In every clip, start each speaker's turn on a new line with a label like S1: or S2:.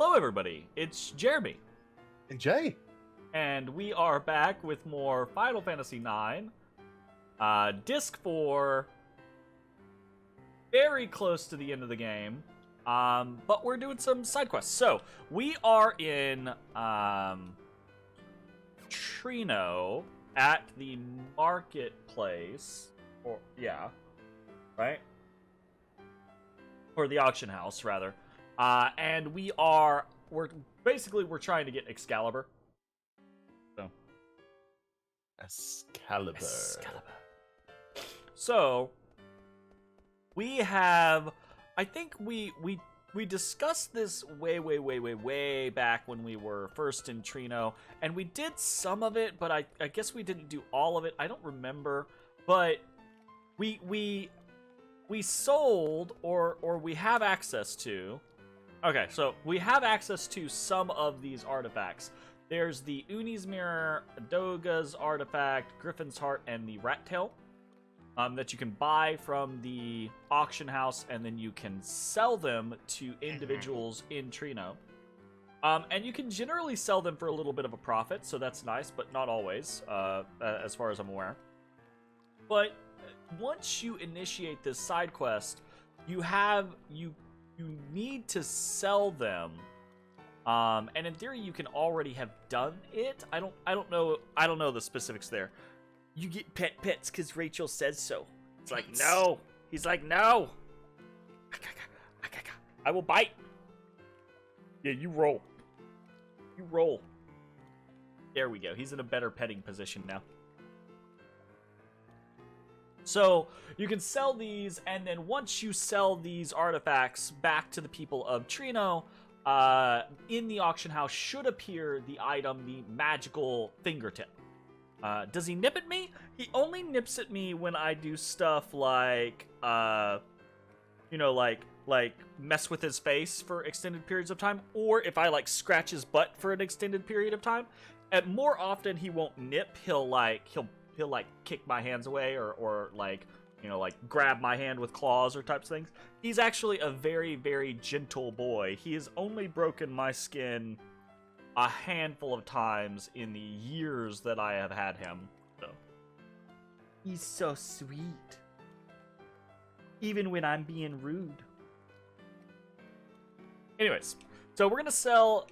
S1: Hello, everybody. It's Jeremy,
S2: And Jay.
S1: and we are back with more Final Fantasy IX. Disc 4, very close to the end of the game, but we're doing some side quests. So, we are in Trino at the marketplace, right? Or the auction house, rather. And we're trying to get Excalibur.
S2: Excalibur.
S1: So we have, I think we discussed this way back when we were first in Trino, and we did some of it, but I guess we didn't do all of it. I don't remember, but we sold or we have access to. Okay, so we have access to some of these artifacts. There's the Uni's Mirror, Doga's Artifact, Griffin's Heart, and the Rat Tail that you can buy from the auction house, and then you can sell them to individuals in Trino. And you can generally sell them for a little bit of a profit, so that's nice, but not always, as far as I'm aware. But once you initiate this side quest, you need to sell them, and in theory you can already have done it. I don't know the specifics there. You get pets because Rachel says so. It's like, no. He's like, no. I will bite. Yeah, you roll. You roll. There we go. He's in a better petting position now. So, you can sell these, and then once you sell these artifacts back to the people of Trino, in the auction house should appear the item, the magical fingertip. Does he nip at me? He only nips at me when I do stuff like, like mess with his face for extended periods of time, or if I, scratch his butt for an extended period of time. And more often, he won't nip. He'll kick my hands away or grab my hand with claws or types of things. He's actually a very, very gentle boy. He has only broken my skin a handful of times in the years that I have had him. So he's so sweet. Even when I'm being rude. Anyways, so we're gonna sell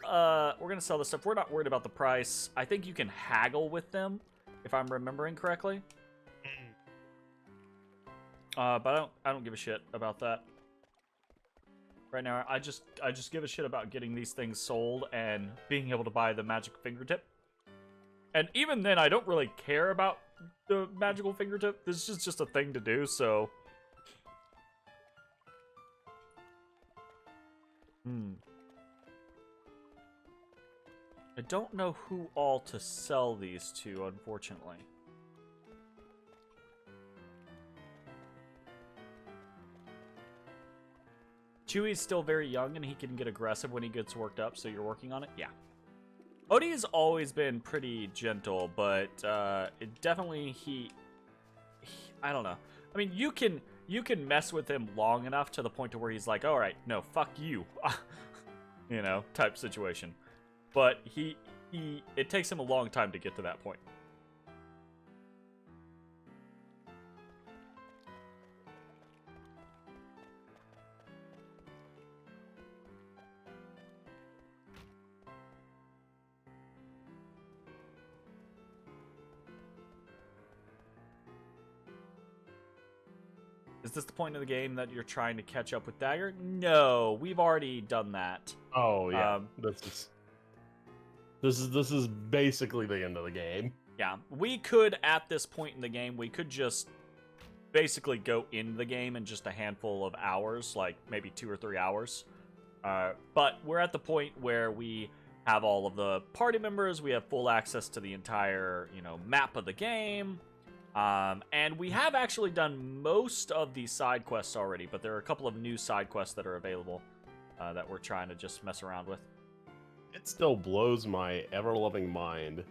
S1: this stuff. We're not worried about the price. I think you can haggle with them, if I'm remembering correctly. But I don't give a shit about that. Right now, I just give a shit about getting these things sold and being able to buy the magic fingertip. And even then, I don't really care about the magical fingertip. This is just a thing to do, so. I don't know who all to sell these to, unfortunately. Chewie's still very young, and he can get aggressive when he gets worked up, so you're working on it? Yeah. Odie's always been pretty gentle, but it definitely I don't know. I mean, you can mess with him long enough to the point to where he's like, all right, no, fuck you. Type situation. But it takes him a long time to get to that point. Is this the point of the game that you're trying to catch up with Dagger? No, we've already done that.
S2: Oh yeah, this is basically the end of the game.
S1: Yeah, we could at this point in the game, we could just basically go into the game in just a handful of hours, like maybe 2 or 3 hours. But we're at the point where we have all of the party members, we have full access to the entire, map of the game. And we have actually done most of the side quests already, but there are a couple of new side quests that are available that we're trying to just mess around with.
S2: It still blows my ever-loving mind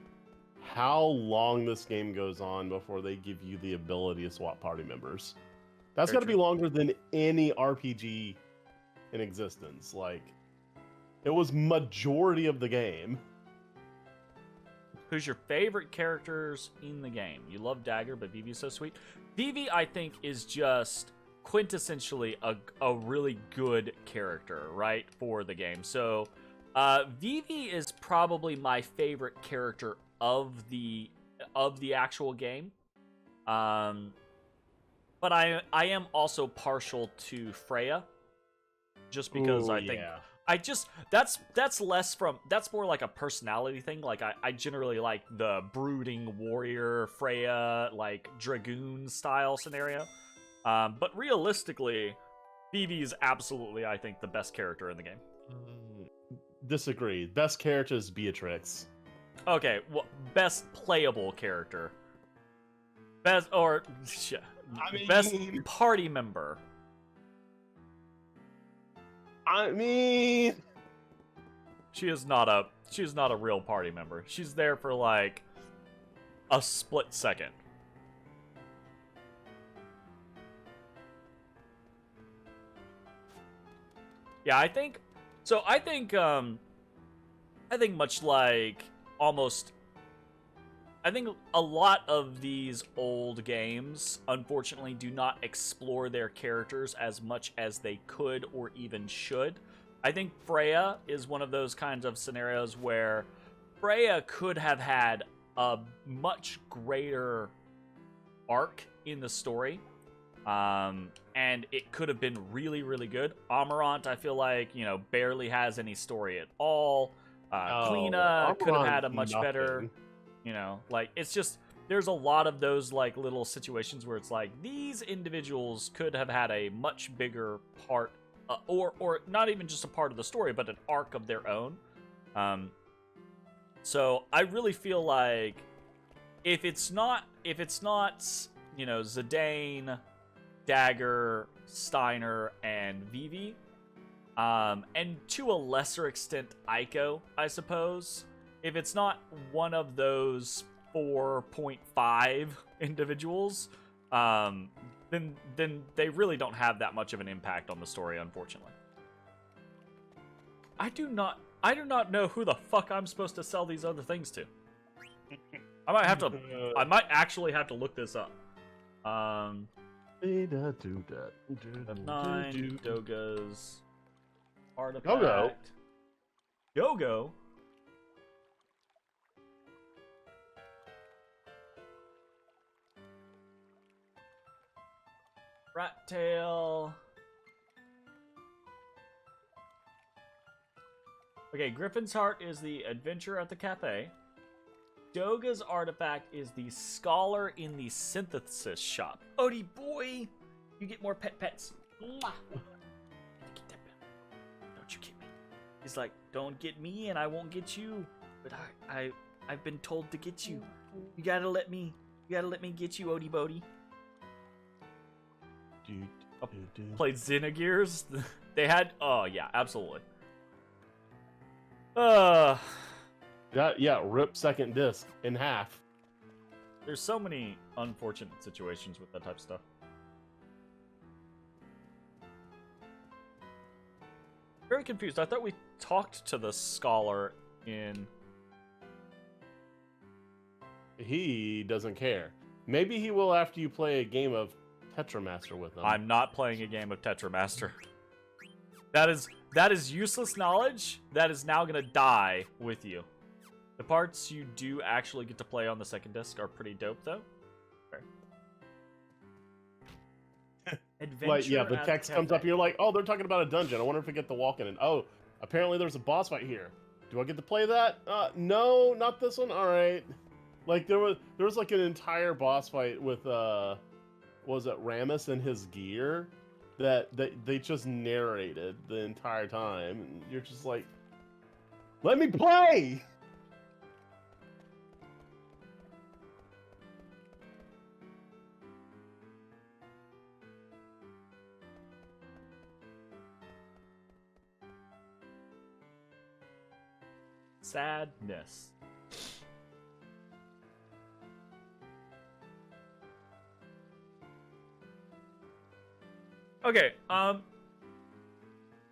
S2: how long this game goes on before they give you the ability to swap party members. That's got to be longer than any RPG in existence. It was majority of the game.
S1: Who's your favorite characters in the game? You love Dagger, but Vivi's so sweet. Vivi, I think, is just quintessentially a really good character, right, for the game. So, Vivi is probably my favorite character of the actual game. But I am also partial to Freya, just because
S2: Ooh,
S1: I think
S2: yeah.
S1: that's more like a personality thing. Like I generally like the brooding warrior Freya, like dragoon style scenario. But realistically, Vivi is absolutely, I think, the best character in the game.
S2: Disagree. Best character is Beatrix.
S1: Okay, well, best playable character. Best or best party member.
S2: I mean,
S1: She is not a real party member. She's there for like a split second. Yeah, I think much like almost I think a lot of these old games unfortunately do not explore their characters as much as they could or even should. I think Freya is one of those kinds of scenarios where Freya could have had a much greater arc in the story. And it could have been really, really good. Amarant, I feel like, barely has any story at all. Kleena could have had a much better, like, it's just, there's a lot of those, like, little situations where it's like, these individuals could have had a much bigger part, or not even just a part of the story, but an arc of their own. So I really feel like if it's not, Zidane, Dagger, Steiner, and Vivi, and to a lesser extent Aiko, I suppose. If it's not one of those 4.5 individuals, then they really don't have that much of an impact on the story, unfortunately. I do not know who the fuck I'm supposed to sell these other things to. I might actually have to look this up. 9 Doga's artifact. Yogo. Rat tail. Okay, Griffin's Heart is the adventure at the cafe. Doga's artifact is the scholar in the synthesis shop. Odie boy, you get more pets. Mwah. Don't you get me? He's like, don't get me and I won't get you. But I've been told to get you. You gotta let me get you, Odie Bodie. Played Xenogears. They had, oh yeah, absolutely.
S2: Yeah, rip second disc in half.
S1: There's so many unfortunate situations with that type of stuff. Very confused. I thought we talked to the scholar in...
S2: He doesn't care. Maybe he will after you play a game of Tetramaster with him.
S1: I'm not playing a game of Tetramaster. That is useless knowledge that is now gonna die with you. The parts you do actually get to play on the second disc are pretty dope, though.
S2: Like, yeah, the text comes up and you're like, oh, they're talking about a dungeon. I wonder if I get to walk in it. Oh, apparently there's a boss fight here. Do I get to play that? No, not this one. All right. Like there was like an entire boss fight with was it Ramus and his gear that they just narrated the entire time, and you're just like, let me play.
S1: Sadness. Okay,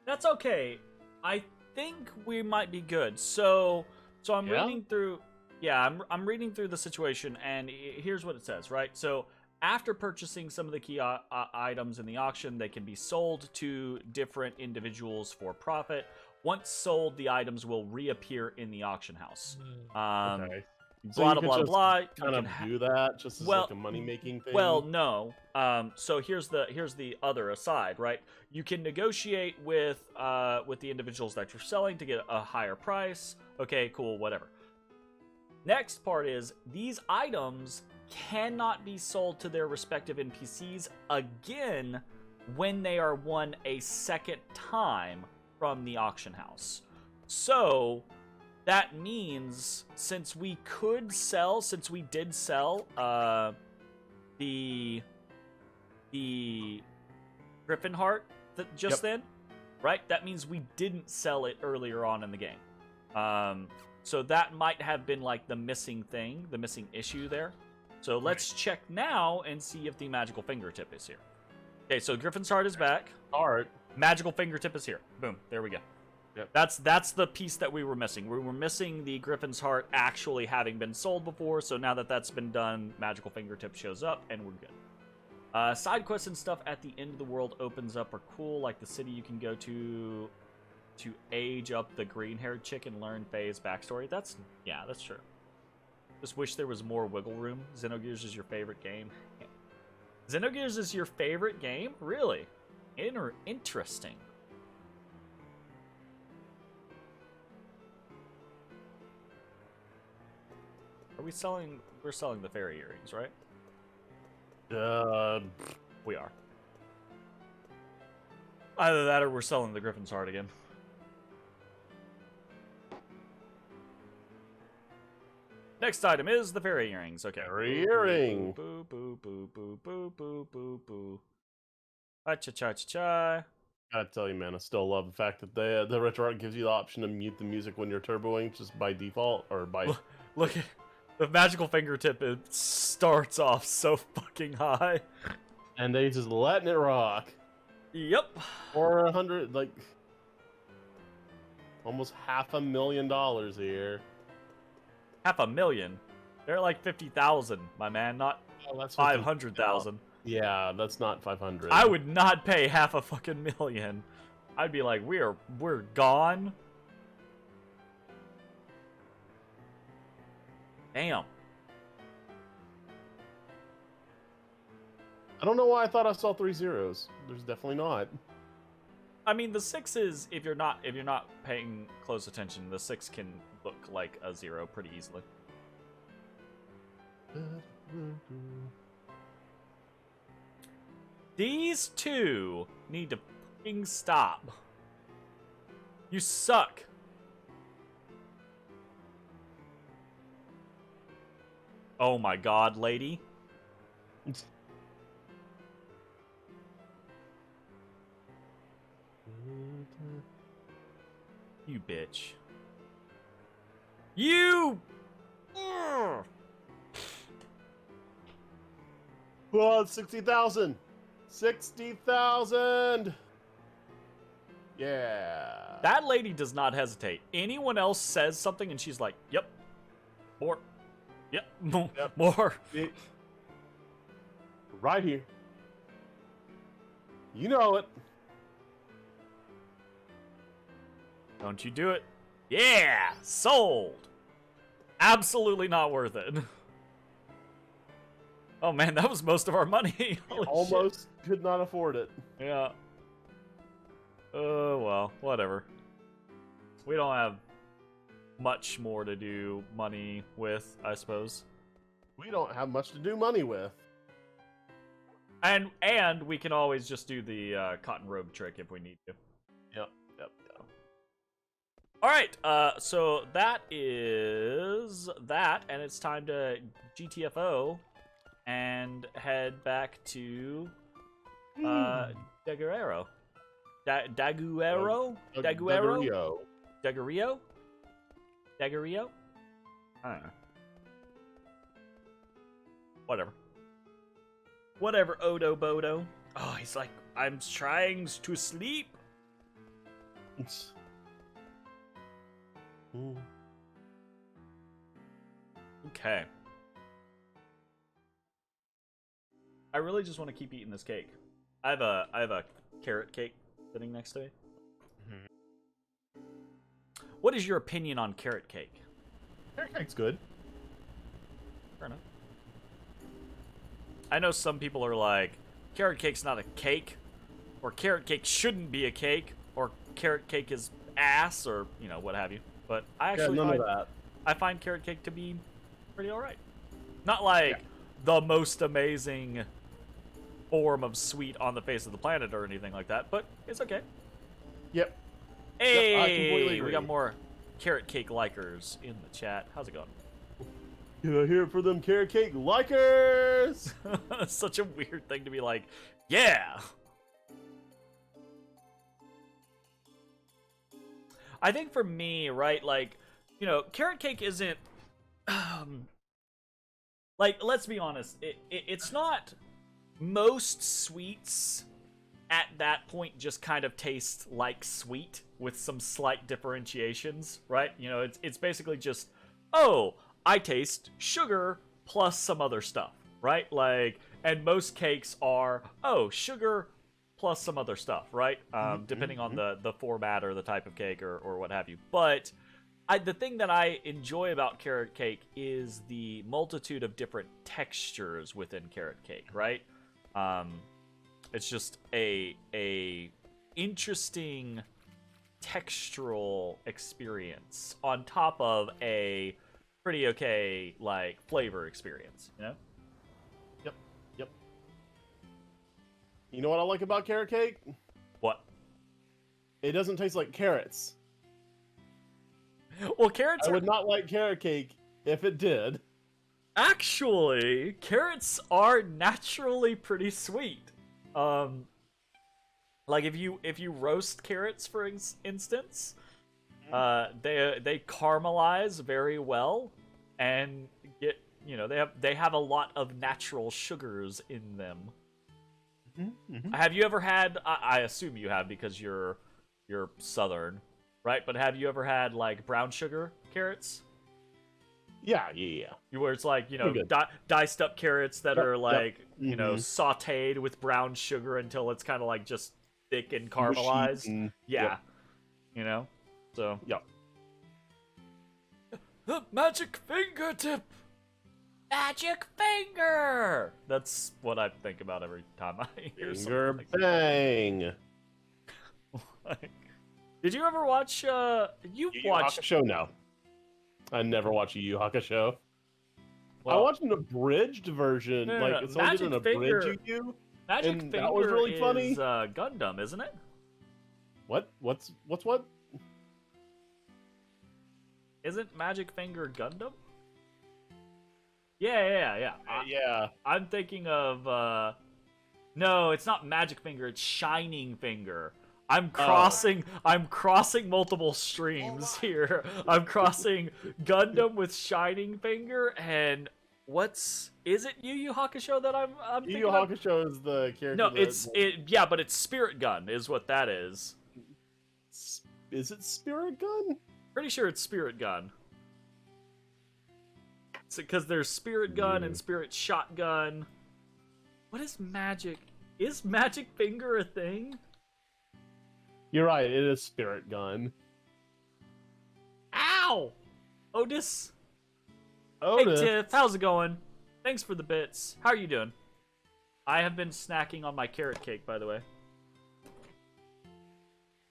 S1: that's okay. I think we might be good. So I'm
S2: Yeah?
S1: reading through. Yeah, I'm reading through the situation, and here's what it says. Right. So after purchasing some of the key items in the auction, they can be sold to different individuals for profit. Once sold, the items will reappear in the auction house.
S2: Okay. So
S1: Blah
S2: you
S1: blah
S2: could
S1: blah
S2: just
S1: blah.
S2: kind of do that just as
S1: well,
S2: like a money-making thing?
S1: Well, no. So here's the other aside, right? You can negotiate with the individuals that you're selling to get a higher price. Okay, cool, whatever. Next part is these items cannot be sold to their respective NPCs again when they are won a second time from the auction house. So that means since we did sell the Griffin Heart then, right? That means we didn't sell it earlier on in the game. So that might have been like the missing thing, the missing issue there. So let's check now and see if the magical fingertip is here. Okay, so Griffin's Heart is back.
S2: Heart.
S1: Magical fingertip is here. Boom, there we go.
S2: Yep.
S1: That's the piece that we were missing. We were missing the Griffin's Heart actually having been sold before, so now that that's been done, Magical Fingertip shows up, and we're good. Side quests and stuff at the end of the world opens up are cool, like the city you can go to age up the green-haired chick and learn Faye's backstory. That's true. Just wish there was more wiggle room. Xenogears is your favorite game. Xenogears is your favorite game? Really? Interesting. We're selling the fairy earrings, right? We are. Either that or we're selling the Griffin's Heart again. Next item is the fairy earrings. Okay.
S2: Fairy earring.
S1: Boo, boo, boo, boo, boo, boo, boo, boo. Cha-cha-cha-cha-cha.
S2: Gotta tell you, man, I still love the fact that the retro art gives you the option to mute the music when you're turboing just by default or by...
S1: Look at the magical fingertip. It starts off so fucking high.
S2: And they just letting it rock.
S1: Yep.
S2: 400, like... almost $500,000 here.
S1: $500,000? They're like 50,000, my man, not 500,000.
S2: Yeah, that's not 500.
S1: I would not pay $500,000. I'd be like, we're gone. Damn.
S2: I don't know why I thought I saw 3 zeros. There's definitely not.
S1: I mean, the 6s, if you're not paying close attention, the 6 can look like a 0 pretty easily. These two need to fucking stop. You suck. Oh my god, lady. You bitch. You! Ugh.
S2: Well, 60,000. 60,000. Yeah.
S1: That lady does not hesitate. Anyone else says something and she's like, yep. More. Yep.
S2: Yep.
S1: More.
S2: Right here. You know it.
S1: Don't you do it. Yeah! Sold! Absolutely not worth it. Oh man, that was most of our money. Holy
S2: Almost
S1: shit.
S2: could not afford it.
S1: Yeah. Oh, well, whatever. We don't have much more to do money with, I suppose.
S2: We don't have much to do money with.
S1: And we can always just do the cotton robe trick if we need to.
S2: Yep.
S1: All right, so that is that, and it's time to GTFO and head back to Daguerrero. Daguerreo?
S2: Daguerreo.
S1: Daguerreo? Daguerreo? I don't know. Whatever, Odo Bodo. Oh, he's like, I'm trying to sleep.
S2: Mm.
S1: Okay. I really just want to keep eating this cake. I have a carrot cake sitting next to me.
S2: Mm-hmm.
S1: What is your opinion on carrot cake?
S2: Carrot cake's good.
S1: Fair enough. I know some people are like, carrot cake's not a cake, or carrot cake shouldn't be a cake, or carrot cake is ass, or what have you. But I actually
S2: none of that.
S1: I find carrot cake to be pretty alright. Not like the most amazing form of sweet on the face of the planet or anything like that, but it's okay.
S2: Yep.
S1: Hey,
S2: Yep, I completely
S1: we got
S2: agree.
S1: more carrot cake likers in the chat. How's it going?
S2: Can I hear it for them carrot cake likers?
S1: Such a weird thing to be like, yeah. I think for me, right, like, carrot cake isn't, like, let's be honest, it's not. Most sweets at that point just kind of taste like sweet with some slight differentiations, right? It's basically just, oh, I taste sugar plus some other stuff, right? Like, and most cakes are, oh, sugar plus some other stuff, right? Depending on the format or the type of cake or what have you. But the thing that I enjoy about carrot cake is the multitude of different textures within carrot cake, right? It's just a interesting textural experience on top of a pretty okay like flavor experience,
S2: Yep. You know what I like about carrot cake?
S1: What?
S2: It doesn't taste like carrots.
S1: Well, carrots
S2: I
S1: are
S2: would not like carrot cake if it did.
S1: actually carrots are naturally pretty sweet. Like if you roast carrots, for instance, they caramelize very well and get they have a lot of natural sugars in them.
S2: Mm-hmm.
S1: Have you ever had? I assume you have because you're Southern, right? But have you ever had like brown sugar carrots?
S2: Yeah.
S1: Where it's like
S2: Pretty good.
S1: diced up carrots that
S2: Yep,
S1: are like
S2: yep.
S1: sautéed with brown sugar until it's kind of like just thick and caramelized.
S2: Mushy,
S1: Yeah,
S2: yep.
S1: So
S2: Yep.
S1: the magic fingertip, magic finger. That's what I think about every time I hear
S2: Finger
S1: something like
S2: bang.
S1: that. Did you ever watch? You
S2: Yu Yu
S1: watched?
S2: Hakusho? No. I never watched Yu Yu Hakusho. I
S1: Well,
S2: watched an abridged version,
S1: no,
S2: like someone did an
S1: Magic Finger-
S2: abridged Yu Yu.
S1: Magic
S2: and
S1: Finger
S2: that was really
S1: is
S2: funny.
S1: Gundam, isn't it?
S2: What? What's what?
S1: Isn't Magic Finger Gundam? Yeah.
S2: Yeah.
S1: I'm thinking of no, it's not Magic Finger, it's Shining Finger. I'm crossing multiple streams here. I'm crossing Gundam with Shining Finger and is it Yu Yu Hakusho that I'm
S2: Yu
S1: thinking
S2: Yu
S1: of?
S2: Hakusho is the character.
S1: No,
S2: that,
S1: but it's Spirit Gun is what that is.
S2: Is it Spirit Gun?
S1: Pretty sure it's Spirit Gun. Because there's Spirit Gun and Spirit Shotgun. What is Magic? Is Magic Finger a thing?
S2: You're right. It is Spirit Gun.
S1: Ow! Otis.
S2: Otis.
S1: Hey Tiff, how's it going? Thanks for the bits. How are you doing? I have been snacking on my carrot cake, by the way.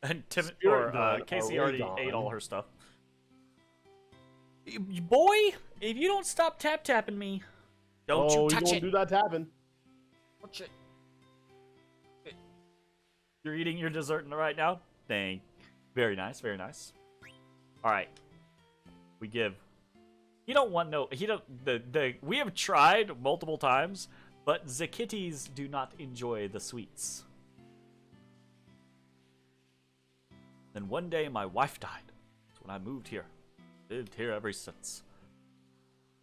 S1: And Casey already ate all her stuff. Boy, if you don't stop tapping me, don't you touch it.
S2: Do that tapping.
S1: Touch it. You're eating your dessert right now? Dang. Very nice, very nice. Alright. We give. He don't want no. He don't. We have tried multiple times, but the kitties do not enjoy the sweets. Then one day my wife died. That's when I moved here. Lived here ever since.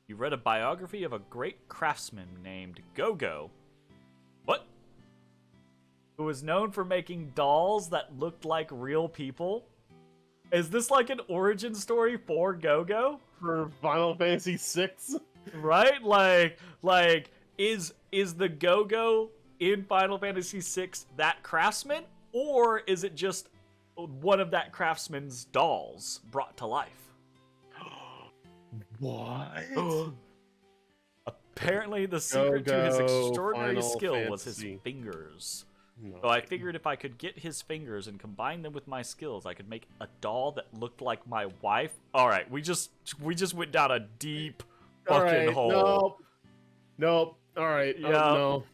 S1: You read a biography of a great craftsman named Go-Go. What? Who was known for making dolls that looked like real people? Is this like an origin story for Go-Go?
S2: For Final Fantasy VI?
S1: Right? Like is the Go-Go in Final Fantasy VI that craftsman, or is it just one of that craftsman's dolls brought to life?
S2: What?
S1: Apparently, the secret to his
S2: Go-Go
S1: extraordinary
S2: Final
S1: skill was his
S2: Fantasy.
S1: fingers.
S2: No.
S1: So I figured if I could get his fingers and combine them with my skills, I could make a doll that looked like my wife. All right, we just went down a deep fucking hole.
S2: Nope. All right.
S1: Yeah.
S2: No.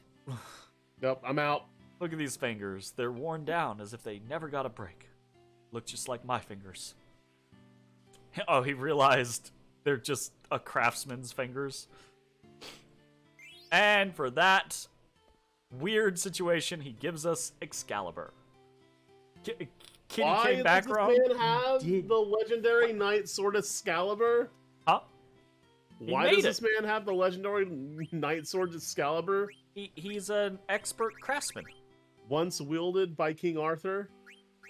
S2: Nope. I'm out.
S1: Look at these fingers. They're worn down as if they never got a break. Look just like my fingers. Oh, he realized they're just a craftsman's fingers. And for that weird situation, he gives us Excalibur. Kitty came back
S2: does
S1: wrong.
S2: this man have the legendary Knight Sword Excalibur?
S1: Huh?
S2: Why does this man have the legendary Knight Sword Excalibur?
S1: He's an expert craftsman.
S2: Once wielded by King Arthur,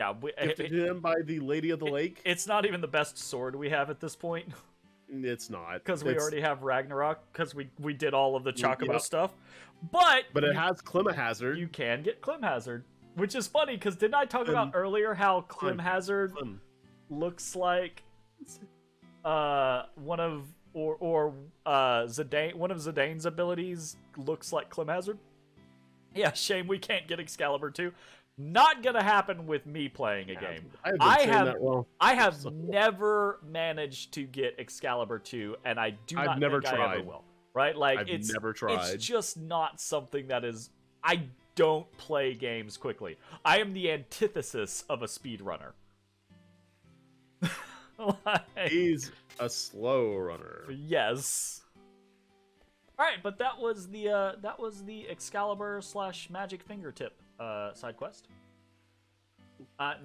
S1: Yeah,
S2: gifted to him by the Lady of the Lake.
S1: It's not even the best sword we have at this point.
S2: It's not.
S1: Because we already have Ragnarok, because we did all of the Chocobo
S2: Yep.
S1: stuff. But
S2: it has Climate Hazard.
S1: You can get Clim Hazard, which is funny, because didn't I talk about earlier how Clim Hazard looks like one of Zidane, one of Zidane's abilities looks like Clim Hazard? Yeah, shame we can't get Excalibur 2. Not gonna happen with me playing a game. I have never managed to get Excalibur 2, and I do not think I ever will. Right? Like
S2: I've never tried.
S1: It's just not something that is. I don't play games quickly. I am the antithesis of a speedrunner.
S2: He's a slow runner.
S1: Yes. All right, but that was the Excalibur / Magic Fingertip side quest.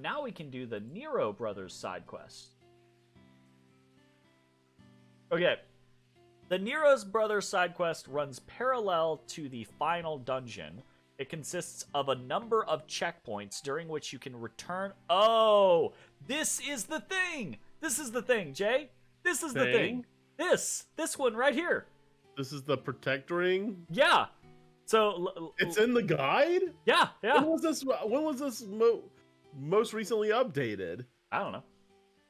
S1: Now we can do the Nero Brothers side quest. Okay. The Nero's Brothers side quest runs parallel to the final dungeon. It consists of a number of checkpoints during which you can return. Oh, this is the thing. This is the thing, Jay. This is the thing. This one right here.
S2: This is the Protect Ring?
S1: Yeah. So
S2: it's in the guide?
S1: Yeah.
S2: When was this most recently updated?
S1: I don't know.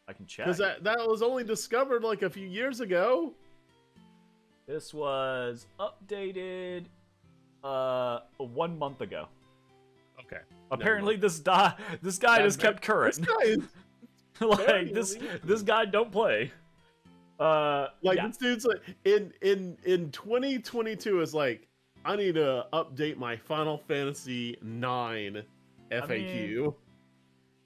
S1: I can check.
S2: Because that was only discovered like a few years ago.
S1: This was updated 1 month ago.
S2: Okay.
S1: Apparently this guy is kept current.
S2: This guy is
S1: like this guy don't play.
S2: This dude's like in 2022 is like, I need to update my Final Fantasy IX FAQ.
S1: I mean,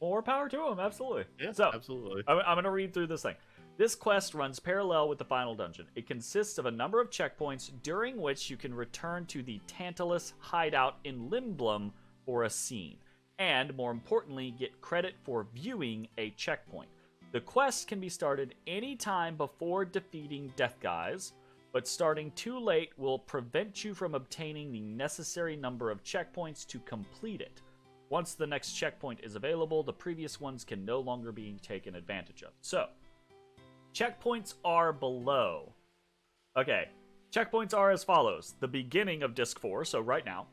S1: more power to him, absolutely.
S2: Yeah,
S1: so,
S2: absolutely.
S1: I'm going to read through this thing. This quest runs parallel with the final dungeon. It consists of a number of checkpoints during which you can return to the Tantalus hideout in Limblum for a scene, and more importantly, get credit for viewing a checkpoint. The quest can be started anytime before defeating Death Guys, but starting too late will prevent you from obtaining the necessary number of checkpoints to complete it. Once the next checkpoint is available, the previous ones can no longer be taken advantage of. So, checkpoints are below. Okay, checkpoints are as follows. The beginning of Disc 4, so right now,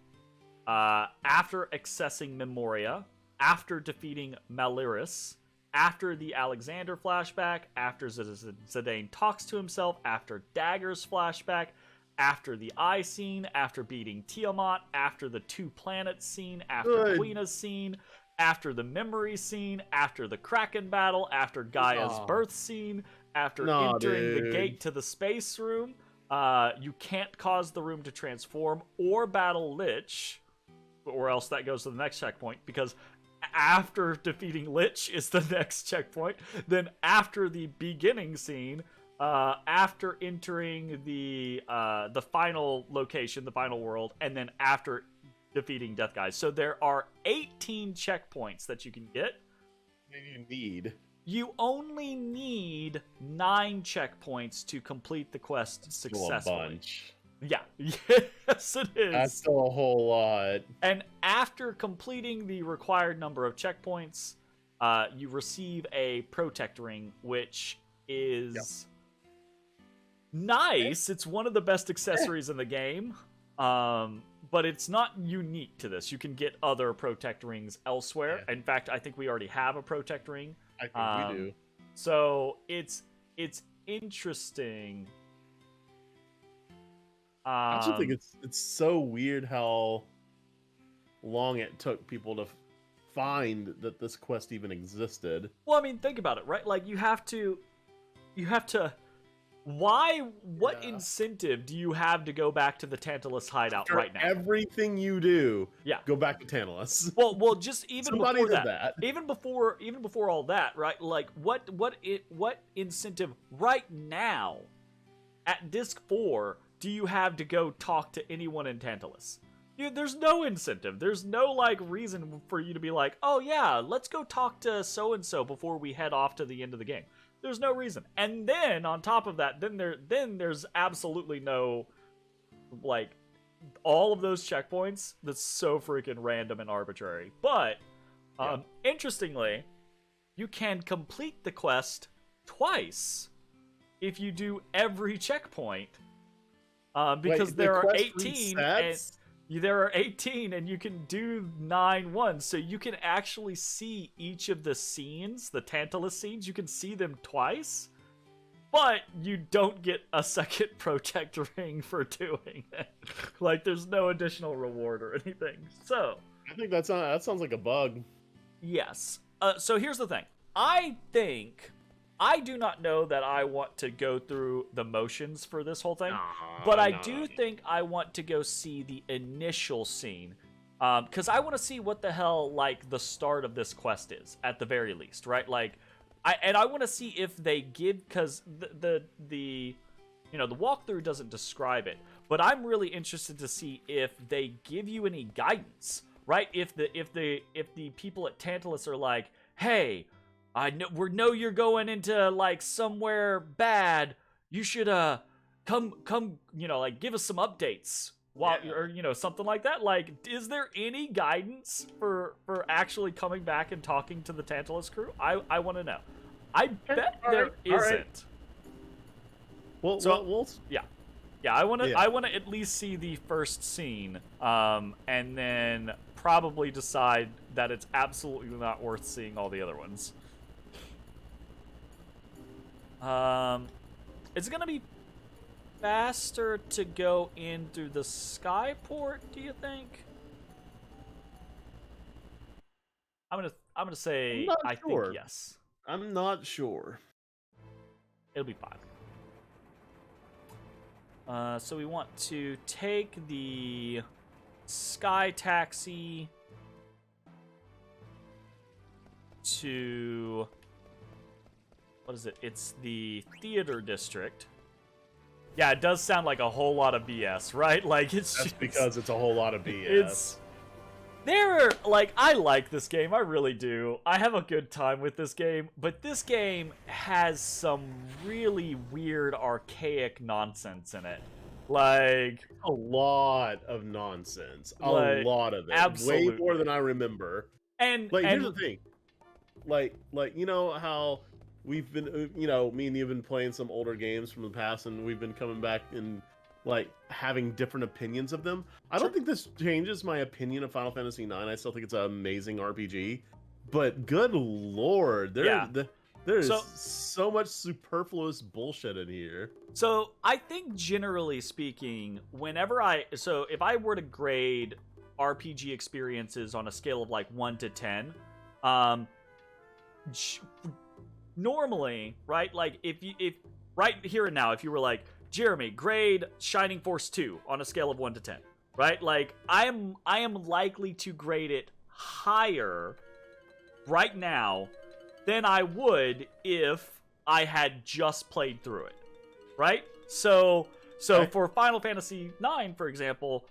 S1: after accessing Memoria, after defeating Maliris, after the Alexander flashback, after Zidane talks to himself, after Dagger's flashback, after the Eye scene, after beating Tiamat, after the 2 planets scene, after Queena's scene, after the memory scene, after the Kraken battle, after Gaia's birth scene, after entering the gate to the space room. You can't cause the room to transform or battle Lich, or else that goes to the next checkpoint, because after defeating Lich is the next checkpoint. Then after the beginning scene, after entering the final location, the final world, and then after defeating Death Guys. So there are 18 checkpoints that you can get. You only need 9 checkpoints to complete the quest successfully.
S2: A bunch.
S1: Yeah, yes it is.
S2: That's still a whole lot.
S1: And after completing the required number of checkpoints, you receive a Protect Ring, which is nice. It's one of the best accessories in the game. But it's not unique to this. You can get other Protect Rings elsewhere. In fact, I think we already have a Protect Ring.
S2: I think we do.
S1: So it's interesting.
S2: I also think it's so weird how long it took people to find that this quest even existed.
S1: Well, I mean, think about it, right? Like you have to what incentive do you have to go back to the Tantalus hideout right now?
S2: Everything you do,
S1: yeah,
S2: go back to Tantalus.
S1: Well, just even
S2: Somebody
S1: before
S2: did that.
S1: even before all that, right? Like what incentive right now at Disc 4 do you have to go talk to anyone in Tantalus? There's no incentive. There's no like reason for you to be like, oh yeah, let's go talk to so and so before we head off to the end of the game. There's no reason. And then on top of that, then there's absolutely no, like, all of those checkpoints. That's so freaking random and arbitrary. But interestingly, you can complete the quest twice if you do every checkpoint. Because there are 18 and there are 18 and you can do 9 once, so you can actually see each of the scenes, the Tantalus scenes. You can see them twice, but you don't get a second Protect Ring for doing it. Like there's no additional reward or anything. So
S2: I think that sounds like a bug.
S1: Yes. So here's the thing. I do not know that I want to go through the motions for this whole thing, but I do think I want to go see the initial scene, because I want to see what the hell, like, the start of this quest is, at the very least, right? Like, I want to see if they give, because the walkthrough doesn't describe it, but I'm really interested to see if they give you any guidance, right? If the people at Tantalus are like, hey, we know you're going into like somewhere bad. You should come, like give us some updates or something like that. Like, is there any guidance for actually coming back and talking to the Tantalus crew? I want to know. I bet there isn't.
S2: Well,
S1: yeah. I want to at least see the first scene, and then probably decide that it's absolutely not worth seeing all the other ones. Is it gonna be faster to go in through the Skyport, do you think? I'm gonna say I think yes.
S2: I'm not sure.
S1: It'll be fine. So we want to take the Sky Taxi to... what is it? It's the theater district. Yeah, it does sound like a whole lot of BS, right? Like it's
S2: That's because it's a whole lot of BS.
S1: I like this game, I really do. I have a good time with this game, but this game has some really weird, archaic nonsense in it. Like
S2: a lot of nonsense. A lot of it.
S1: Absolutely.
S2: Way more than I remember.
S1: And
S2: here's the thing. Like you know how we've been, me and you've been playing some older games from the past, and we've been coming back and like having different opinions of them. I don't think this changes my opinion of Final Fantasy IX. I still think it's an amazing RPG, but good lord, there's so much superfluous bullshit in here.
S1: So I think generally speaking, if I were to grade RPG experiences on a scale of like 1 to 10, normally, right? Like if right here and now, if you were like, Jeremy, grade Shining Force 2 on a scale of 1 to 10, right? Like I am likely to grade it higher right now than I would if I had just played through it, right? So for Final Fantasy IX, for example,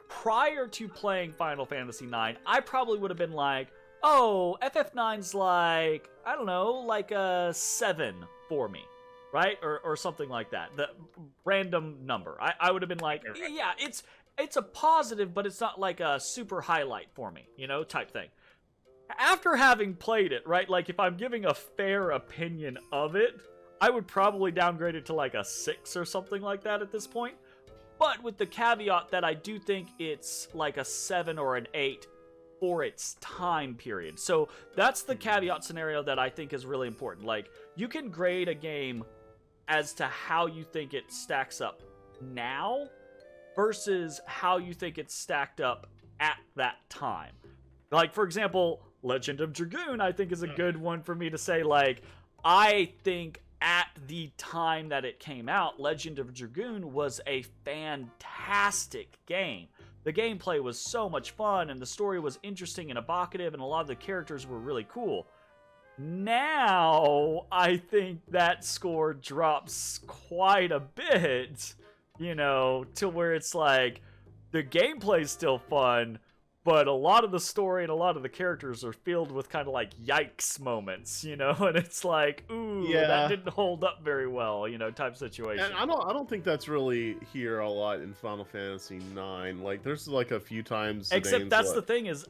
S1: prior to playing Final Fantasy IX, I probably would have been like, oh, FF9's like, I don't know, like a 7 for me, right? Or something like that. The random number. I would have been like, yeah, it's a positive, but it's not like a super highlight for me, type thing. after having played it, right? Like, if I'm giving a fair opinion of it, I would probably downgrade it to like a 6 or something like that at this point. But with the caveat that I do think it's like a 7 or an 8 for its time period. So that's the caveat scenario that I think is really important. Like, you can grade a game as to how you think it stacks up now versus how you think it's stacked up at that time. Like, for example, Legend of Dragoon, I think, is a good one for me to say, like, I think at the time that it came out, Legend of Dragoon was a fantastic game. The gameplay was so much fun, and the story was interesting and evocative, and a lot of the characters were really cool. Now, I think that score drops quite a bit, you know, to where it's like, the gameplay's still fun, but a lot of the story and a lot of the characters are filled with kind of like yikes moments, you know, and it's like, ooh, that didn't hold up very well, you know, type situation.
S2: And I don't think that's really here a lot in Final Fantasy IX. Like, there's like a few times.
S1: Except that's the thing is,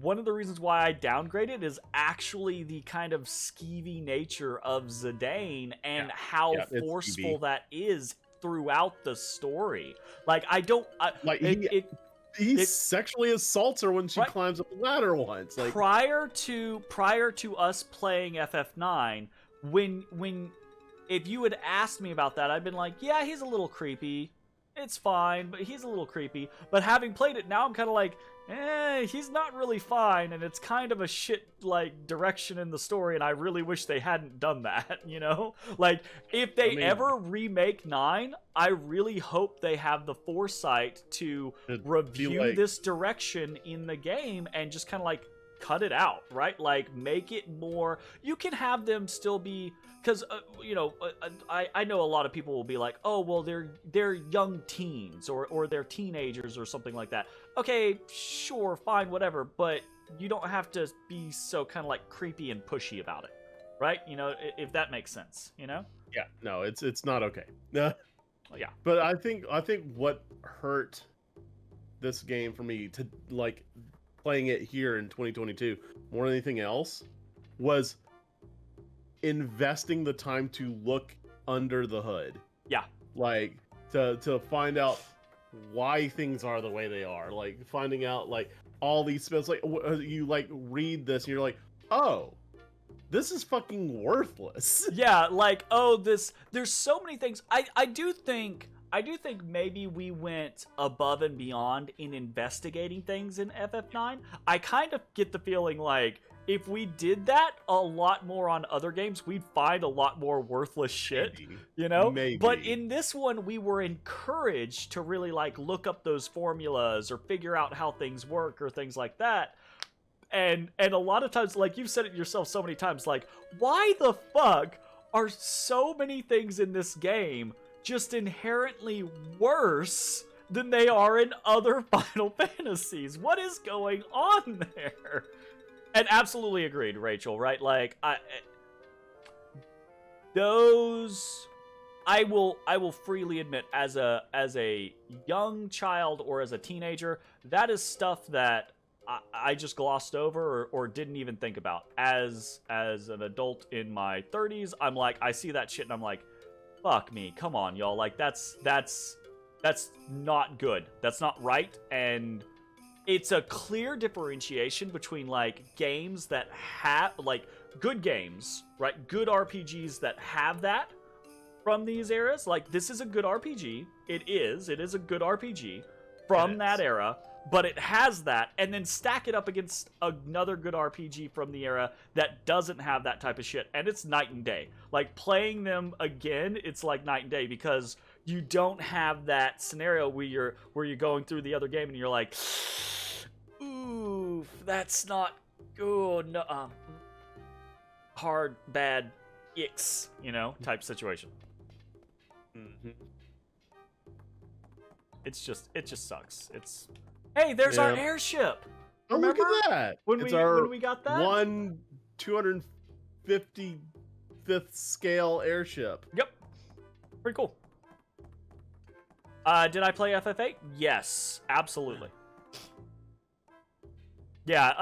S1: one of the reasons why I downgraded is actually the kind of skeevy nature of Zidane and how forceful that is throughout the story. Like, I don't like
S2: he sexually assaults her when she climbs up the ladder once. Like,
S1: prior to us playing FF9, when if you had asked me about that, I'd been like, yeah, he's a little creepy. It's fine, but he's a little creepy. But having played it now, I'm kind of like, he's not really fine, and it's kind of a shit, like, direction in the story, and I really wish they hadn't done that, you know? Like, if they ever remake 9, I really hope they have the foresight to review this direction in the game and just kind of, like, cut it out, right? Like, make it more... You can have them still be... Because, you know, I know a lot of people will be like, oh, well, they're young teens or they're teenagers or something like that. Okay, sure, fine, whatever, but you don't have to be so kind of like creepy and pushy about it, right? You know, if that makes sense, you know?
S2: Yeah, no, it's not okay. Well,
S1: yeah.
S2: But I think what hurt this game for me to, like, playing it here in 2022 more than anything else was investing the time to look under the hood.
S1: Yeah.
S2: Like, to find out why things are the way they are. Like, finding out, like, all these spells. Like, you, like, read this and you're like, oh, this is fucking worthless.
S1: Yeah, like, oh, there's so many things. I do think maybe we went above and beyond in investigating things in FF9. I kind of get the feeling like, if we did that a lot more on other games, we'd find a lot more worthless shit, you know?
S2: Maybe.
S1: But in this one, we were encouraged to really, like, look up those formulas or figure out how things work or things like that. And a lot of times, like, you've said it yourself so many times, like, why the fuck are so many things in this game just inherently worse than they are in other Final Fantasies? What is going on there? And absolutely agreed, Rachel, right? Like, I will freely admit, as a young child or as a teenager, that is stuff that I just glossed over or didn't even think about. As an adult in my 30s, I'm like, I see that shit and I'm like, fuck me, come on, y'all. Like, that's not good. That's not right. And it's a clear differentiation between, like, games that have, like, good games, right? Good RPGs that have that from these eras. Like, this is a good RPG. It is a good RPG from that era, but it has that, and then stack it up against another good RPG from the era that doesn't have that type of shit, and it's night and day. Like, playing them again, it's like night and day, because you don't have that scenario where you're going through the other game and you're like, ooh, that's not good. No, hard, bad, icks, you know, type situation.
S2: Mm-hmm.
S1: It just sucks. Hey, there's our airship.
S2: Oh,
S1: remember?
S2: look at that.
S1: When we got that?
S2: 255th scale airship.
S1: Yep. Pretty cool. Did I play FF8? Yes, absolutely. Yeah,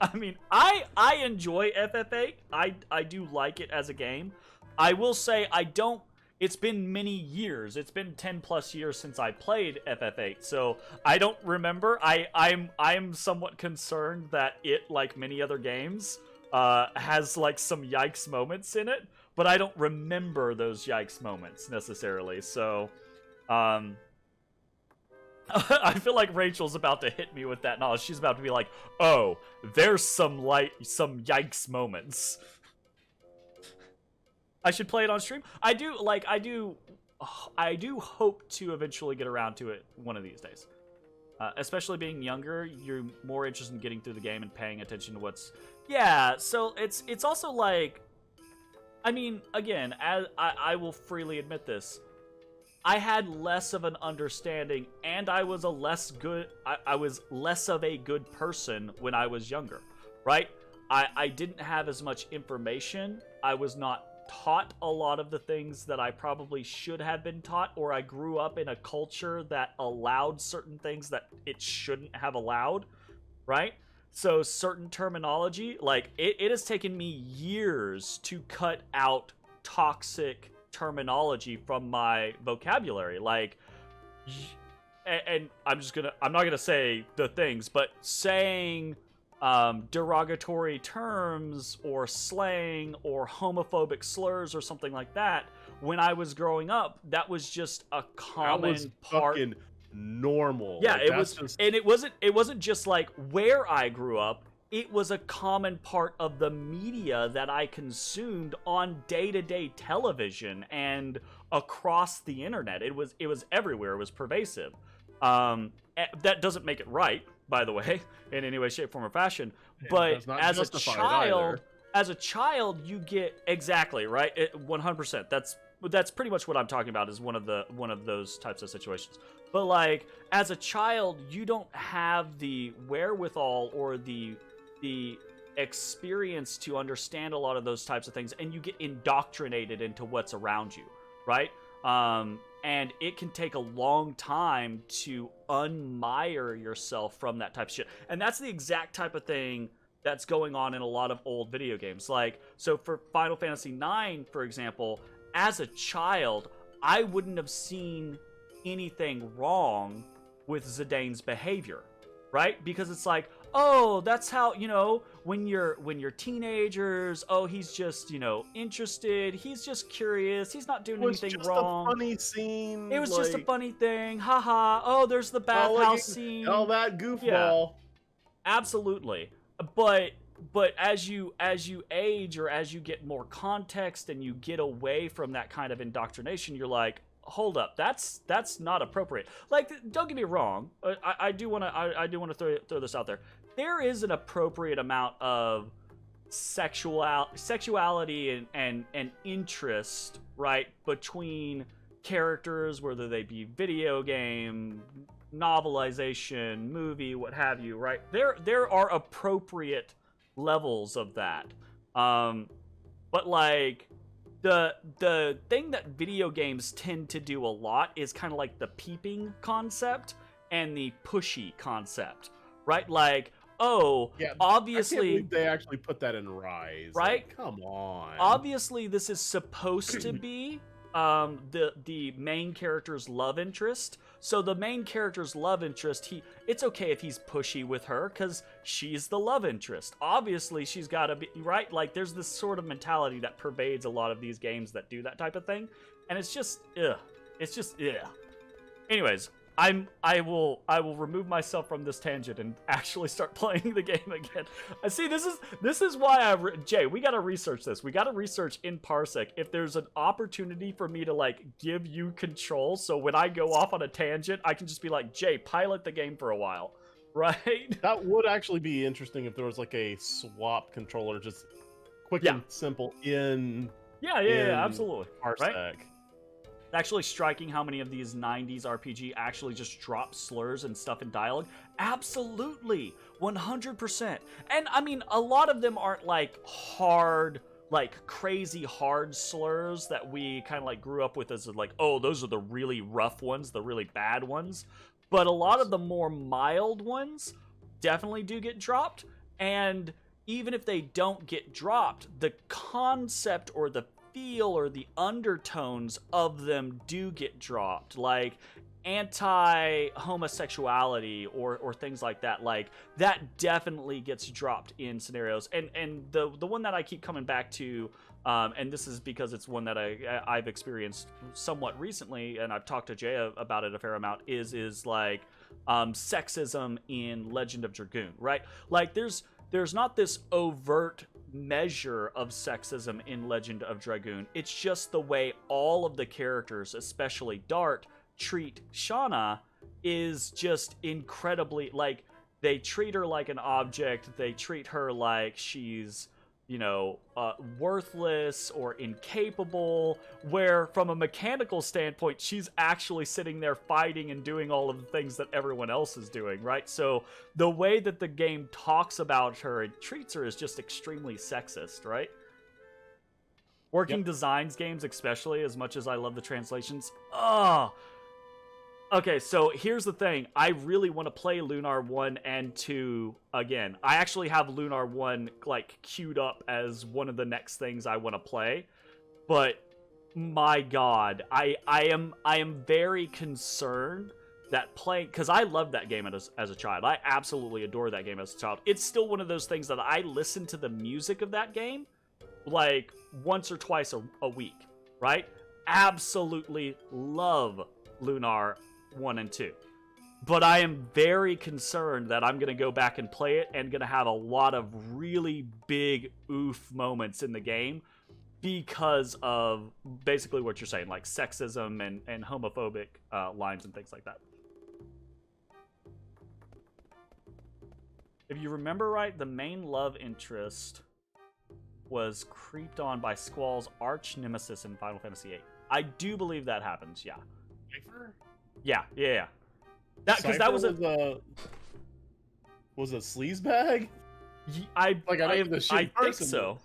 S1: I mean, I enjoy FF8. I do like it as a game. I will say I don't. It's been many years. It's been 10 plus years since I played FF8, so I don't remember. I'm somewhat concerned that it, like many other games, has like some yikes moments in it, but I don't remember those yikes moments necessarily. So, I feel like Rachel's about to hit me with that knowledge. She's about to be like, "Oh, there's some yikes moments." I should play it on stream. I do hope to eventually get around to it one of these days. Especially being younger, you're more interested in getting through the game and paying attention to what's. Yeah, so it's also like, I mean, again, as I will freely admit this, I had less of an understanding, and I was I was less of a good person when I was younger, right? I didn't have as much information. I was not taught a lot of the things that I probably should have been taught, or I grew up in a culture that allowed certain things that it shouldn't have allowed, right? So certain terminology, like, it has taken me years to cut out toxic terminology from my vocabulary. Like, and I'm not gonna say the things, but saying derogatory terms or slang or homophobic slurs or something like that, when I was growing up, that was just a common part.
S2: Fucking normal.
S1: Yeah,
S2: like,
S1: it was, and it wasn't just like where I grew up. It was a common part of the media that I consumed on day-to-day television and across the internet. It was everywhere. It was pervasive. That doesn't make it right, by the way, in any way, shape, form, or fashion. But as a child, you get exactly right. 100%. That's pretty much what I'm talking about. Is one of those types of situations. But like, as a child, you don't have the wherewithal or the experience to understand a lot of those types of things, and you get indoctrinated into what's around you, right? And it can take a long time to unmire yourself from that type of shit. And that's the exact type of thing that's going on in a lot of old video games. Like, so for Final Fantasy IX, for example, as a child, I wouldn't have seen anything wrong with Zidane's behavior, right? Because it's like, oh, that's how, when you're teenagers, oh, he's just, interested, he's just curious, he's not doing anything wrong.
S2: A funny scene.
S1: It was just a funny thing. Haha. Oh, there's the bathhouse scene.
S2: All that goofball.
S1: Yeah, absolutely. But as you age, or as you get more context and you get away from that kind of indoctrination, you're like, hold up, that's not appropriate. Like, don't get me wrong, I do want to throw this out there. There is an appropriate amount of sexuality and interest, right, between characters, whether they be video game, novelization, movie, what have you, right? There are appropriate levels of that. But like, the thing that video games tend to do a lot is kind of like the peeping concept and the pushy concept, right? Like, oh, yeah, obviously,
S2: I can't believe they actually put that in Rise,
S1: right?
S2: Like, come on.
S1: Obviously, this is supposed to be the main character's love interest. So the main character's love interest, it's okay if he's pushy with her because she's the love interest. Obviously, she's got to be, right? Like, there's this sort of mentality that pervades a lot of these games that do that type of thing, and it's just ugh. It's just ugh. Anyways, I will remove myself from this tangent and actually start playing the game again. I see, this is why Jay, we gotta research this. We gotta research in Parsec if there's an opportunity for me to like give you control, so when I go off on a tangent, I can just be like, Jay, pilot the game for a while, right?
S2: That would actually be interesting if there was like a swap controller, just quick and simple in.
S1: Yeah, absolutely.
S2: Parsec. Right?
S1: Actually striking how many of these 90s RPG actually just drop slurs and stuff in dialogue. Absolutely, 100%. And I mean, a lot of them aren't like hard, like crazy hard slurs that we kind of like grew up with as like, oh, those are the really rough ones, the really bad ones. But a lot of the more mild ones definitely do get dropped. And even if they don't get dropped, the concept or the feel or the undertones of them do get dropped. Like anti-homosexuality or things like that. Like that definitely gets dropped in scenarios. And the one that I keep coming back to, and this is because it's one that I've experienced somewhat recently, and I've talked to Jay about it a fair amount, is like sexism in Legend of Dragoon, right? Like there's not this overt measure of sexism in Legend of Dragoon. It's just the way all of the characters, especially Dart, treat Shauna is just incredibly, like, they treat her like an object. They treat her like she's, you know, worthless or incapable, where from a mechanical standpoint, she's actually sitting there fighting and doing all of the things that everyone else is doing, right? So the way that the game talks about her and treats her is just extremely sexist, right? Working Designs games, especially, as much as I love the translations. Okay, so here's the thing. I really want to play Lunar 1 and 2 again. I actually have Lunar 1, like, queued up as one of the next things I want to play. But, my god, I am very concerned that playing... Because I loved that game as a child. I absolutely adore that game as a child. It's still one of those things that I listen to the music of that game, like, once or twice a week, right? Absolutely love Lunar 1 and 2. But I am very concerned that I'm going to go back and play it and going to have a lot of really big oof moments in the game because of basically what you're saying, like sexism and homophobic lines and things like that. If you remember right, the main love interest was creeped on by Squall's arch nemesis in Final Fantasy VIII. I do believe that happens, yeah.
S2: Cypher?
S1: Yeah. Because that was a
S2: sleazebag.
S1: I
S2: think
S1: so.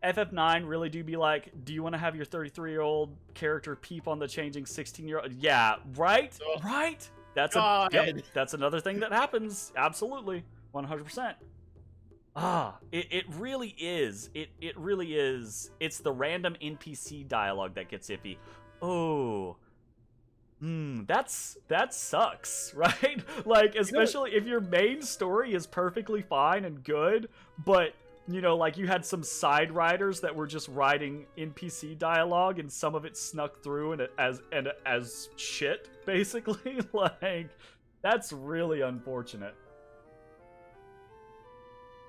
S1: FF9 really do be like, do you want to have your 33-year-old character peep on the changing 16-year-old? Yeah, right?
S2: Oh.
S1: Right? That's that's another thing that happens. Absolutely. 100%. It really is. It really is. It's the random NPC dialogue that gets iffy. Oh. That sucks, right? Like, especially if your main story is perfectly fine and good, but, you know, like, you had some side riders that were just writing NPC dialogue, and some of it snuck through and as shit, basically. Like, that's really unfortunate.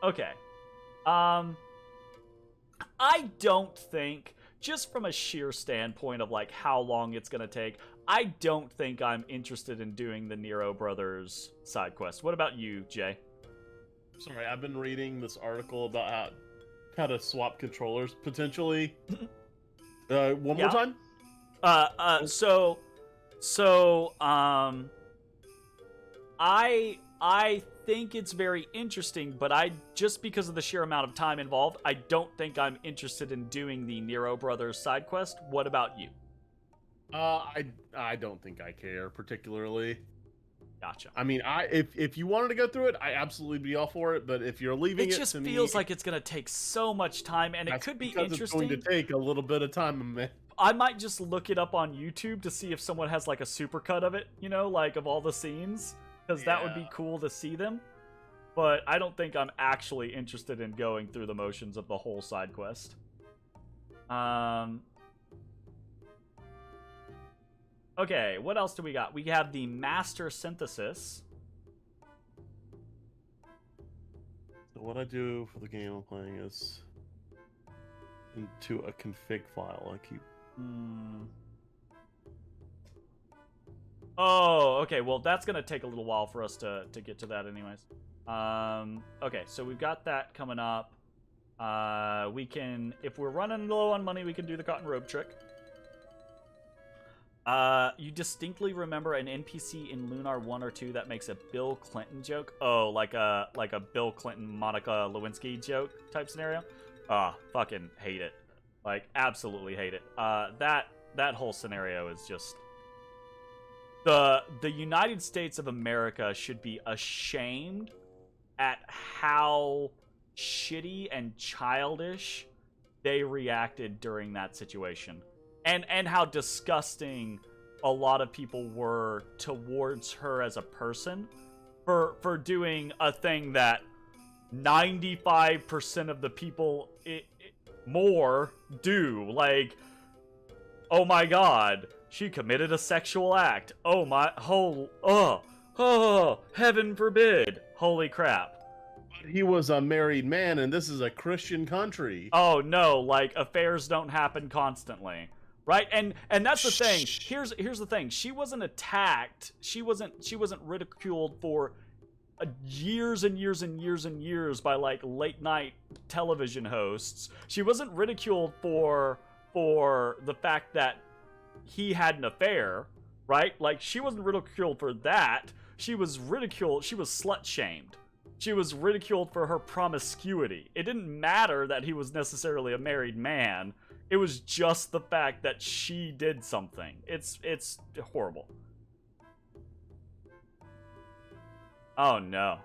S1: Okay. I don't think, just from a sheer standpoint of, like, how long it's gonna take, I don't think I'm interested in doing the Nero Brothers side quest. What about you, Jay?
S2: Sorry, I've been reading this article about how to swap controllers, potentially. One more time?
S1: I think it's very interesting, but just because of the sheer amount of time involved, I don't think I'm interested in doing the Nero Brothers side quest. What about you?
S2: I don't think I care particularly.
S1: Gotcha.
S2: I mean, if you wanted to go through it, I absolutely be all for it. But if you're leaving it,
S1: just feels like it's gonna take so much time, and it could be interesting.
S2: It's going to take a little bit of time, man.
S1: I might just look it up on YouTube to see if someone has like a supercut of it, you know, like of all the scenes, because that would be cool to see them. But I don't think I'm actually interested in going through the motions of the whole side quest. Okay, what else do we got? We have the master synthesis.
S2: So what I do for the game I'm playing is into a config file. I keep.
S1: Oh, okay. Well, that's gonna take a little while for us to get to that, anyways. Okay, so we've got that coming up. We can, if we're running low on money, we can do the cotton robe trick. You distinctly remember an NPC in Lunar 1 or 2 that makes a Bill Clinton joke? Oh, like a Bill Clinton, Monica Lewinsky joke type scenario? Fucking hate it. Like, absolutely hate it. That whole scenario is just... the United States of America should be ashamed at how shitty and childish they reacted during that situation, and how disgusting a lot of people were towards her as a person for doing a thing that 95% of the people more do. Like, oh my god, she committed a sexual act. Oh my, heaven forbid. Holy crap.
S2: But he was a married man, and this is a Christian country.
S1: Oh no, like, affairs don't happen constantly. Right? And that's the thing. Here's the thing. She wasn't attacked. She wasn't ridiculed for years and years and years and years by, like, late night television hosts. She wasn't ridiculed for the fact that he had an affair, right? Like, she wasn't ridiculed for that. She was ridiculed. She was slut-shamed. She was ridiculed for her promiscuity. It didn't matter that he was necessarily a married man. It was just the fact that she did something. It's horrible. Oh no.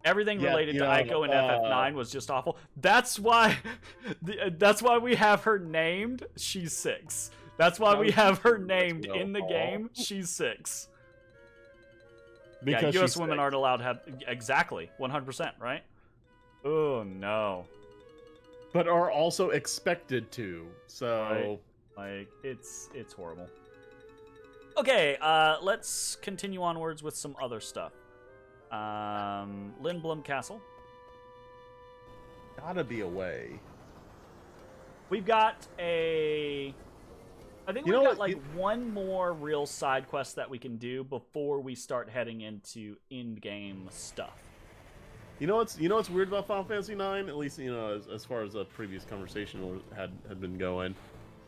S1: Everything related to Aiko and FF9 was just awful. That's why we have her named She's 6. That's why we have her named in the game She's 6. Because US women aren't allowed to have... Exactly. 100%, right? Oh, no.
S2: But are also expected to, so...
S1: Right. Like, it's horrible. Okay, let's continue onwards with some other stuff. Lindblom Castle.
S2: Gotta be a way.
S1: We've got a... I think we've got like one more real side quest that we can do before we start heading into in-game stuff.
S2: You know what's weird about Final Fantasy IX? At least, as far as a previous conversation had been going,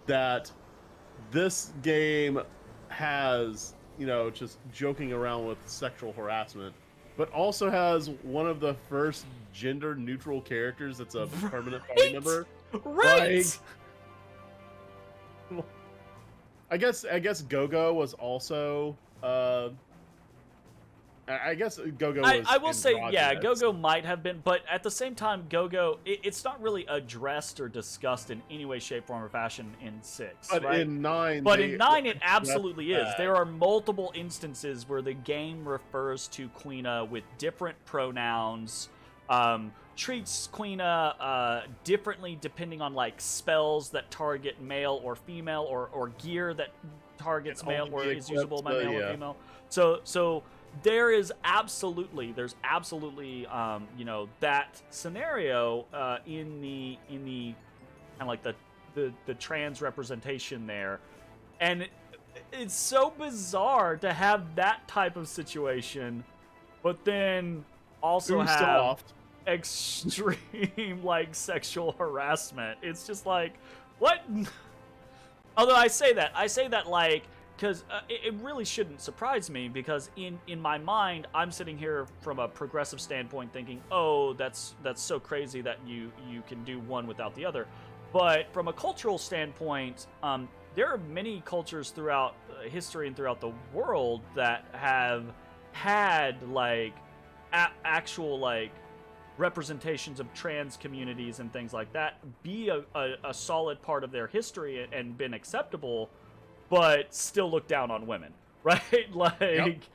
S2: that this game has, just joking around with sexual harassment, but also has one of the first gender-neutral characters that's a permanent party member.
S1: Right!
S2: Like, I guess Go-Go was also... I guess Go-Go was...
S1: I will say, yeah, Go-Go might have been, but at the same time, Go-Go, it's not really addressed or discussed in any way, shape, form, or fashion in 6,
S2: but
S1: right?
S2: in 9...
S1: But in 9, it absolutely is. There are multiple instances where the game refers to Quina with different pronouns, treats Quina differently depending on, like, spells that target male or female, or gear that targets male or is usable by male or female. So there's absolutely that scenario in the kind of like the trans representation there, and it's so bizarre to have that type of situation, but then also have extreme like sexual harassment. It's just like, what? Although I say that like, because it really shouldn't surprise me, because in my mind, I'm sitting here from a progressive standpoint thinking, oh, that's so crazy that you can do one without the other. But from a cultural standpoint, there are many cultures throughout history and throughout the world that have had like actual like representations of trans communities and things like that be a solid part of their history and been acceptable, but still look down on women, right? Like,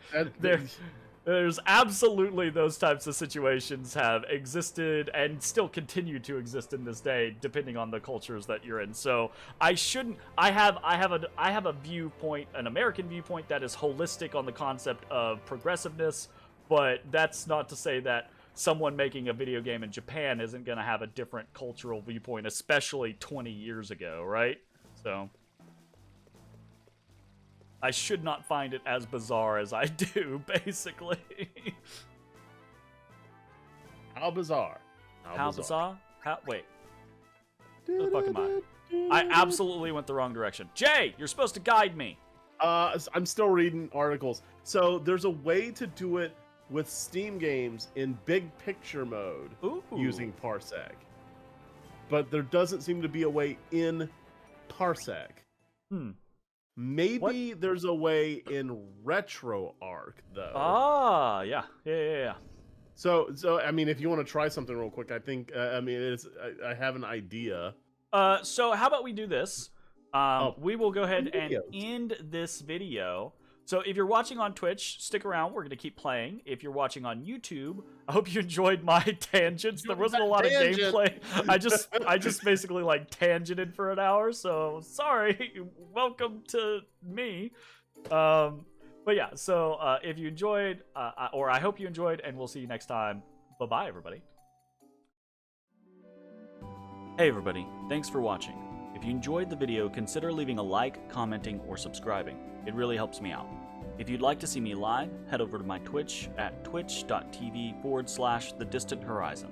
S1: there's absolutely those types of situations have existed and still continue to exist in this day, depending on the cultures that you're in. So I have a viewpoint, an American viewpoint that is holistic on the concept of progressiveness, but that's not to say that someone making a video game in Japan isn't going to have a different cultural viewpoint, especially 20 years ago, right? So I should not find it as bizarre as I do, basically.
S2: How bizarre?
S1: How bizarre? Wait. Where the fuck am I? I absolutely went the wrong direction. Jay, you're supposed to guide me.
S2: I'm still reading articles. So there's a way to do it with Steam games in big picture mode using Parsec. But there doesn't seem to be a way in Parsec. Maybe there's a way in RetroArch though.
S1: Ah, yeah.
S2: So I mean, if you want to try something real quick, I think I mean I have an idea.
S1: So how about we do this? We will go ahead and
S2: videos.
S1: end this video. So if you're watching on Twitch, stick around. We're going to keep playing. If you're watching on YouTube, I hope you enjoyed my tangents. There wasn't a lot of gameplay. I just basically like tangented for an hour. So sorry. Welcome to me. But yeah, so if you enjoyed, or I hope you enjoyed, and we'll see you next time. Bye-bye, everybody. Hey everybody, thanks for watching. If you enjoyed the video, consider leaving a like, commenting, or subscribing. It really helps me out. If you'd like to see me live, head over to my Twitch at twitch.tv/thedistanthorizon.